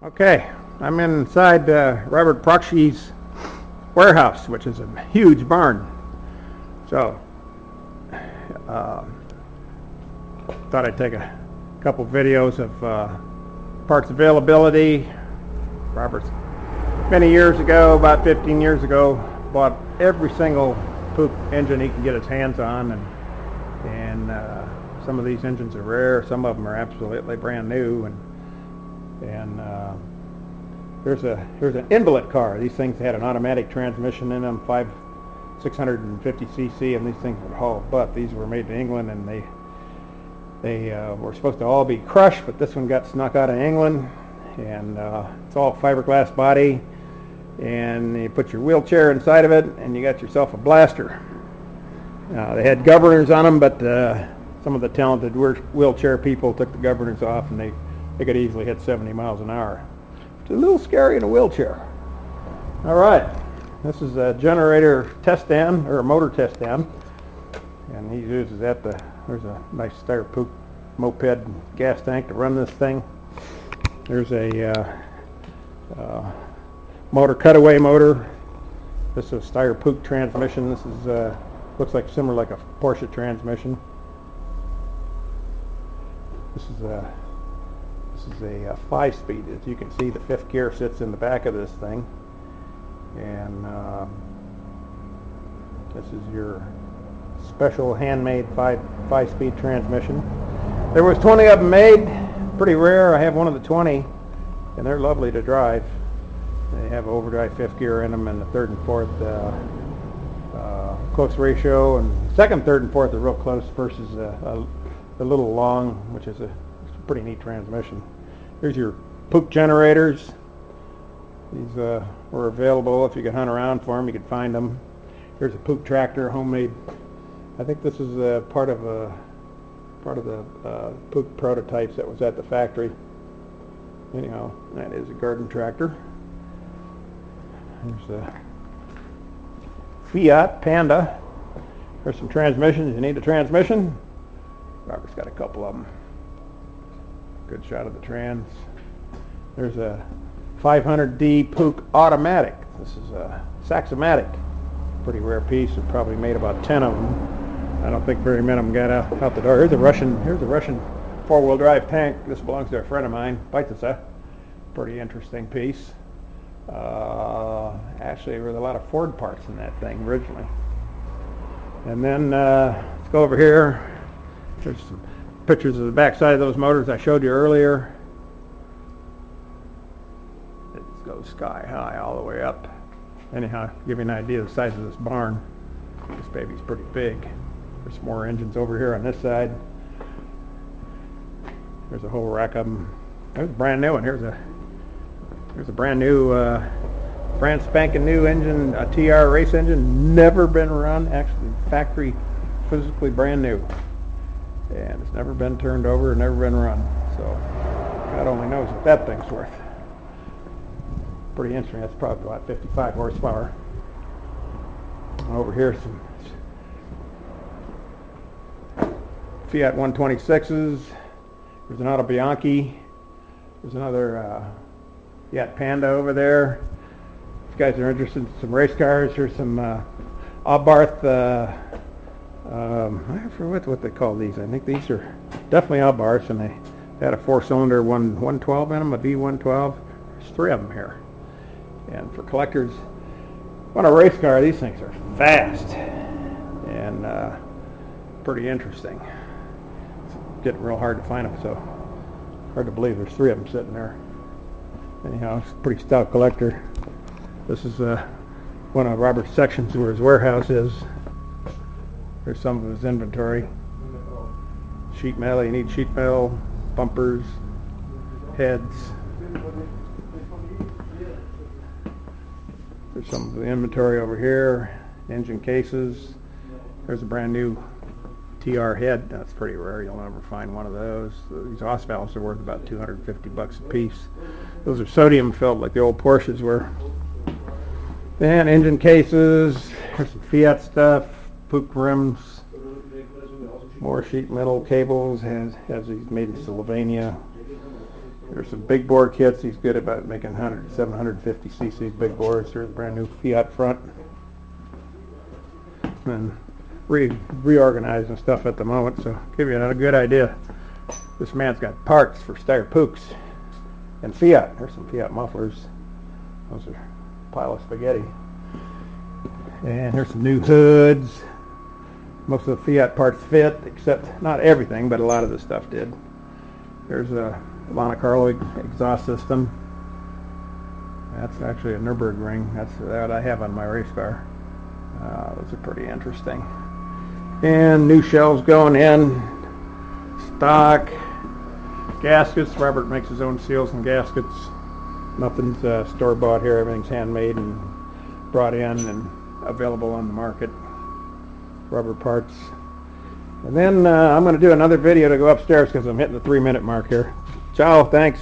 Okay, I'm inside Robert Puch's warehouse, which is a huge barn. So, thought I'd take a couple videos of parts availability. Robert's many years ago, about 15 years ago, bought every single Puch engine he can get his hands on, and some of these engines are rare. Some of them are absolutely brand new, and here's an invalid car. These things had an automatic transmission in them, 650 cc, and these things would haul butt. These were made in England, and they were supposed to all be crushed, but this one got snuck out of England, and it's all fiberglass body, and you put your wheelchair inside of it, and you got yourself a blaster. They had governors on them, but some of the talented wheelchair people took the governors off, and they could easily hit 70 miles an hour. It's a little scary in a wheelchair. All right, this is a generator test stand, or a motor test stand, and he uses that there's a nice Steyr Puch moped gas tank to run this thing. There's a motor cutaway motor. This is a Steyr Puch transmission. This is looks like similar like a Porsche transmission. This is a 5-speed. As you can see, the 5th gear sits in the back of this thing, and this is your special handmade 5-speed transmission. There was 20 of them made. Pretty rare. I have one of the 20, and they're lovely to drive. They have overdrive 5th gear in them, and the 3rd and 4th close ratio, and 2nd, 3rd, and 4th are real close versus a little long, which is a pretty neat transmission. Here's your Puch generators. These were available. If you could hunt around for them, you could find them. Here's a Puch tractor, homemade. I think this is part of the Puch prototypes that was at the factory. Anyhow, that is a garden tractor. There's a Fiat Panda. There's some transmissions. You need a transmission. Robert's got a couple of them. Good shot of the trans. There's a 500D Puch automatic. This is a Saxomatic. Pretty rare piece. It probably made about 10 of them. I don't think very many of them got out the door. Here's a Russian 4-wheel drive tank. This belongs to a friend of mine. Pretty interesting piece. Actually, there was a lot of Ford parts in that thing originally. And then let's go over here. There's some pictures of the back side of those motors I showed you earlier. It goes sky high all the way up. Anyhow, to give you an idea of the size of this barn, this baby's pretty big. There's some more engines over here on this side. There's a whole rack of them. There's a brand new one. Here's a brand new, brand spanking new engine, a TR race engine, never been run, actually factory, physically brand new. And it's never been turned over, never been run. So God only knows what that thing's worth. Pretty interesting. That's probably about 55 horsepower. Over here, some Fiat 126s. There's an Auto Bianchi. There's another Fiat Panda over there. If you guys are interested in some race cars, here's some Abarth. I forget what they call these. I think these are definitely Abarths, and they had a 4-cylinder 112 in them, a V112. There's 3 of them here. And for collectors, on a race car, these things are fast and pretty interesting. It's getting real hard to find them, so hard to believe there's 3 of them sitting there. Anyhow, it's a pretty stout collector. This is one of Robert's sections where his warehouse is. There's some of his inventory. Sheet metal, you need sheet metal, bumpers, heads. There's some of the inventory over here. Engine cases. There's a brand new TR head. That's pretty rare. You'll never find one of those. These exhaust valves are worth about $250 a piece. Those are sodium filled like the old Porsches were. And engine cases. There's some Fiat stuff. Puch rims, more sheet metal cables, has these made in Slovenia. There's some big bore kits. He's good about making 100 750 cc big bores. There's a brand new Fiat front. And reorganizing stuff at the moment, so give you a good idea. This man's got parts for Steyr Puch and Fiat. There's some Fiat mufflers. Those are a pile of spaghetti. And here's some new hoods. Most of the Fiat parts fit, except not everything, but a lot of the stuff did. There's a Monte Carlo exhaust system. That's actually a Nürburgring. That's what I have on my race car. Those are pretty interesting. And new shelves going in. Stock. Gaskets. Robert makes his own seals and gaskets. Nothing's store-bought here. Everything's handmade and brought in and available on the market. Rubber parts. And then I'm going to do another video to go upstairs because I'm hitting the 3-minute mark here. Ciao. Thanks.